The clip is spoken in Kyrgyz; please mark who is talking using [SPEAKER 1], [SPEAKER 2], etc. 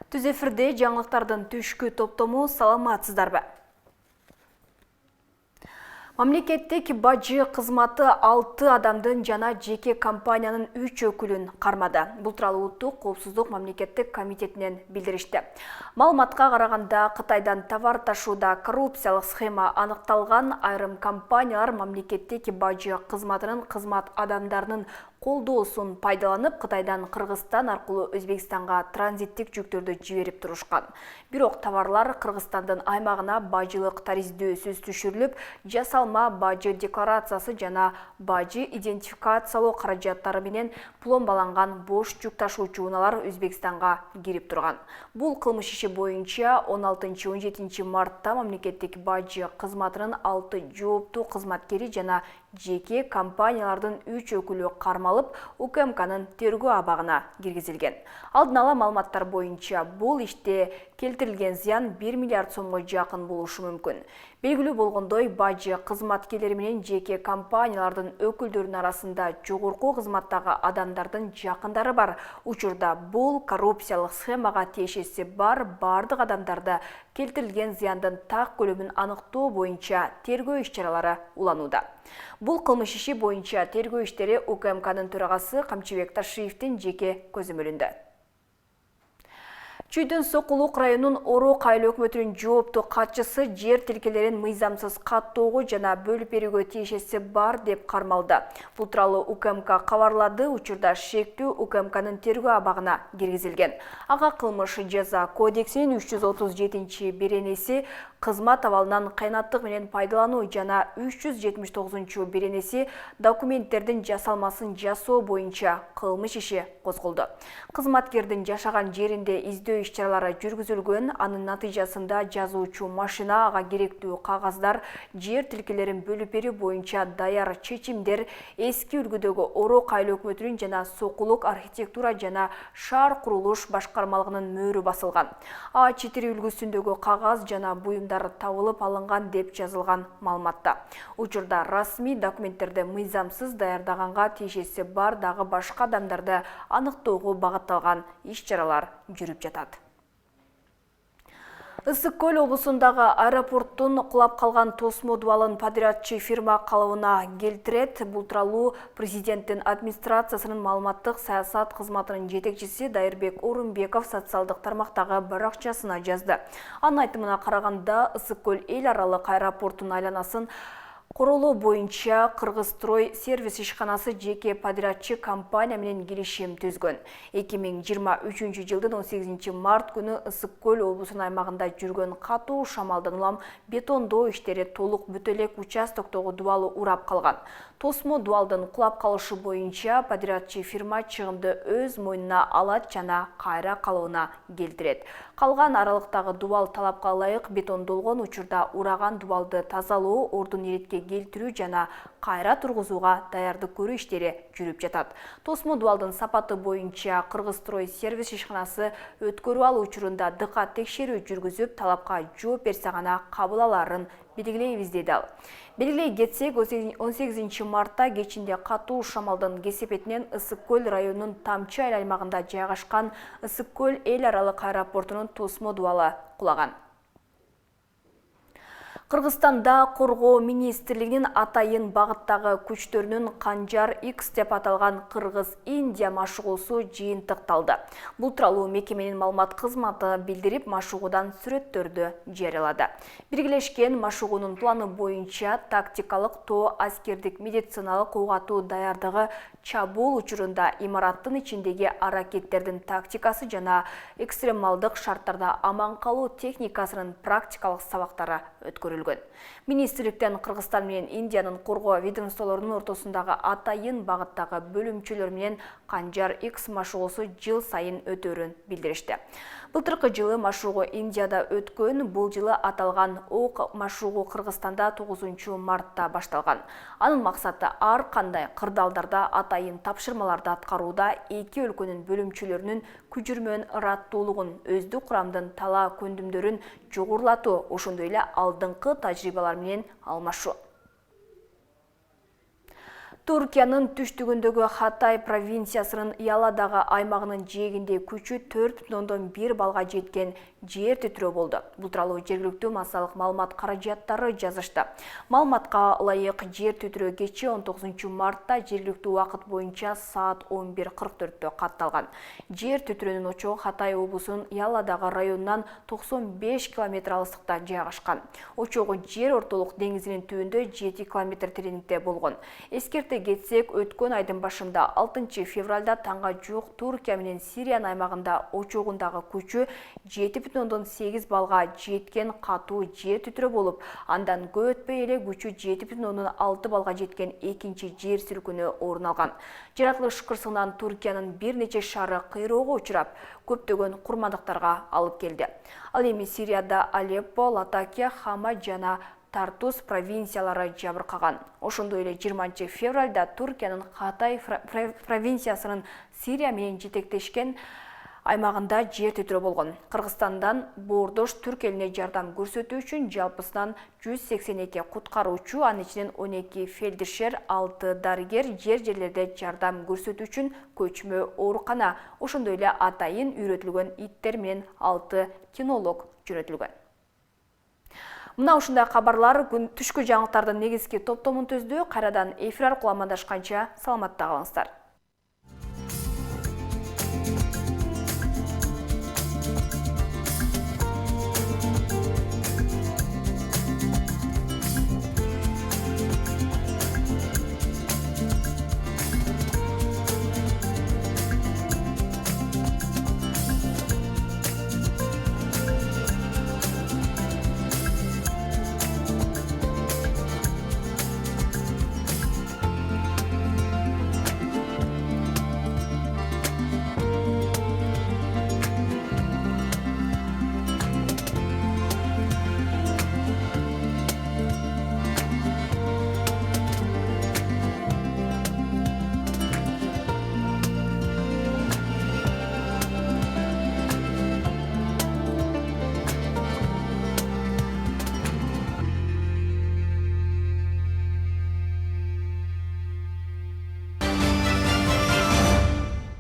[SPEAKER 1] Түз эфирде жаңылыктардын түшкү топтому, саламатсыздарбы? Мамлекеттик бажы кызматы 6 адамдын жана жеке компаниянын 3 өкүлүн кармады. Бул тууралуу Улуттук коопсуздук мамлекеттик комитетинен билдиришти. Маалыматка караганда, Кытайдан товар ташууда коррупциялык схема аныкталган, айрым компаниялар мамлекеттик бажы кызматынын кызмат адамдарынын колдоосун пайдаланып, Кытайдан Кыргызстан аркылуу Өзбекстанга транзиттик жүктөрдү жиберип турушкан. Бирок товарлар Кыргызстандын аймагына бажылык тарифтөөсүз түшүрүлүп, жасалма бажы декларациясы жана бажы идентификациялоо каражаттары менен пломбаланган бош жүк ташуучу унаалар Өзбекстанга кирип турган. Бул кылмыш иши боюнча 16-17 мартта мамлекеттик бажы кызматынын 6 жооптуу кызматкери жана жеке компаниялардын 3 өкүлү кармалып, УКМКнын тергөө абагына киргизилген. Алдын ала маалыматтар боюнча бул иште келтирилген зыян 1 миллиард сомго жакын болушу мүмкүн. Белгилүү болгондой, бажы кызматкерлери менен жеке компаниялардын өкүлдөрүнүн арасында жогорку кызматтагы адамдардын жакындары бар. Учурда бул коррупциялык схемага тиешеси бар бардык адамдарды келтирилген зыяндын так көлөмүн аныктоо боюнча тергөө иш-чаралары уланууда. Бул кылмыш иши боюнча тергөө иштери УКМКнын төрагасы Камчыбек Ташиевдин жеке көзөмөлүндө. Чүйдүн Сокулук районунун Орок айыл өкмөтүнүн жооптуу катчысы жер тилкелерин мыйзамсыз каттоого жана бөлүп берүүгө тиешеси бар деп кармалды. Бул тууралуу УКМК кабарлады. Учурда шектүү УКМКнын тергөө абагына киргизилген. Ага кылмыш жаза кодексинин 337-беренеси кызмат абалынан кыянаттык менен пайдалануу жана 379-беренеси документтердин жасалмасын жасоо боюнча кылмыш иши козголду. Кызматкердин жашаган жеринде издөө иш-чаралары жүргүзүлгөн, анын натыйжасында жазуучу машина, ага керектүү кагаздар, жер тилкелерин бөлүп берүү боюнча даяр чечимдер, эски үлгүдөгү Орок айыл өкмөтүнүн жана Сокулук архитектура жана шаар курулуш башкармалыгынын мөөрү басылган. А4 үлгүсүндөгү кагаз жана буюмдар табылып алынган деп жазылган маалыматта. Учурда расмий документтерди мыйзамсыз даярдаганга тиешеси бар дагы башка адамдарды аныктоого багытталган иш-чаралар жүрүп жатат. Ысык-Көл облусундагы аэропорттун кулап калган тосмо дубалын подрядчы фирма калыбына келтирет. Бул тууралуу президенттин администрациясынын маалыматтык саясат кызматынын жетекчиси Дайырбек Орунбеков социалдык тармактагы баракчасына жазды. Анын айтымына караганда, Ысык-Көл эл аралык аэропорттун айланасын королоо боюнча Кыргызстрой сервис ишканасы жеке подрядчы компания менен келишим түзгөн. 2023 жылдын 18 март күнү Ысык-Көл облусунун аймагында жүргөн катуу шамалдан улам бетондоо иштери толук бүтө элек участоктогу дубалы урап калган. Тосмо дубалдын кулап калышы боюнча подрядчы фирма чыгымды өз мойнуна алат жана кайра калыбына келтирет. Калган аралыктагы дубал талапка ылайык бетондолгон учурда ураган дубалды тазалоо, ордун иретке келтирүү жана кайра тургузууга даярдык көрүү иштери жүрүп жатат. Тосмо дубалдын сапаты боюнча Кыргызстрой сервис ишканасы өткөрүп алуу учурунда дыкат текшерүү жүргүзүп, талапка жооп берсе гана кабыл аларын белгилейбиз деди ал. Белгилей кетсек, 18 мартта кечинде катуу шамалдын кесепетинен Ысык-Көл районунун Тамчы айыл аймагында жайгашкан Ысык-Көл эл аралык аэропортунун тосмо дубалы кулаган. Кыргызстанда Коргоо министрлигинин атайын багыттагы күчтөрүнүн Канжар X деп аталган Кыргыз-Индия машыгуусу жыйынтыкталды. Бул тууралуу мекеменин маалымат кызматы билдирип, машыгуудан сүрөттөрдү жарыялады. Биргелешкен машыгуунун планы боюнча тактикалык тоо аскердик медициналык угатуу даярдыгы, чабуул учурунда имараттын ичиндеги аракеттердин тактикасы жана экстремалдык шарттарда аман калуу техникасынын практикалык сабактары өткөрүлдү. Министрликтен Кыргызстан менен Индиянын коргоо ведомстволорунун ортосундагы атайын багыттагы бөлүмчөлөр менен Канжар X машыгуусу жыл сайын өтөрүн билдиришти. Былтыркы жылы машыгуу Индияда өткөн, бул жылы аталган ок машыгуу Кыргызстанда 9 мартта башталган. Анын максаты ар кандай кырдаалдарда атайын тапшырмаларды аткарууда эки өлкөнүн бөлүмчөлөрүнүн күчүрмөн ыраттуулугун, өздүк курамдын талаа көндүмдөрүн жогорулатуу, ошондой эле алдыңкы тажрыйбалар менен алмашуу. Түркиянын түштүгүндөгү Хатай провинциясынын Яладагы аймагынын жээгинде күчү 4,1 балга жеткен жер титирөө болду. Бул тууралуу жергиликтүү массалык маалымат каражаттары жазышты. Маалыматка ылайык жер титирөө кечээ 19 мартта жергиликтүү убакыт боюнча саат 11:44 катталган. Жер титирөөнүн очогу Хатай облусунун Яладагы районунан 95 км алыстыкта жайгашкан. Очогу жер ортолук деңизинин түбүндө 7 км тереңдикте болгон. Эскерте кетсек, өткөн айдын башында 6 февралда таңга жук Түркия менен Сириянын аймагында очогундагы күчү 7,8 балга жеткен катуу жер титирөө болуп, андан көп өтпөй эле күчү 7,6 балга жеткен экинчи жер силкинөө орун алган. Жаратылыш кырсыгынан Түркиянын бир нече шаары кыйроого учурап, көптөгөн курмандыктарга алып келди. Ал эми Сирияда Алеппо, Латакия, Хама жана Тартус провинциялары жабыркаган. Ошондой эле 20 февралда Түркиянын Хатай провинциясынын Сирия менен жетектешкен аймагында жер титирөө болгон. Кыргызстандан Боордош Түрк элине жардам көрсөтүү үчүн жалпысынан 182 куткаруучу, анын ичинен 12 фельдшер, 6 дарыгер жерлерде жардам көрсөтүү үчүн көчмө оорукана, ошондой эле атайын үйрөтүлгөн иттер менен 6 кинолог жөнөтүлгөн. Мына ушундай кабарлар түшкү жаңылыктардын негизги топтомун түздү. Кайрадан эфир аркылуу амандашканча саламатта калыңыздар.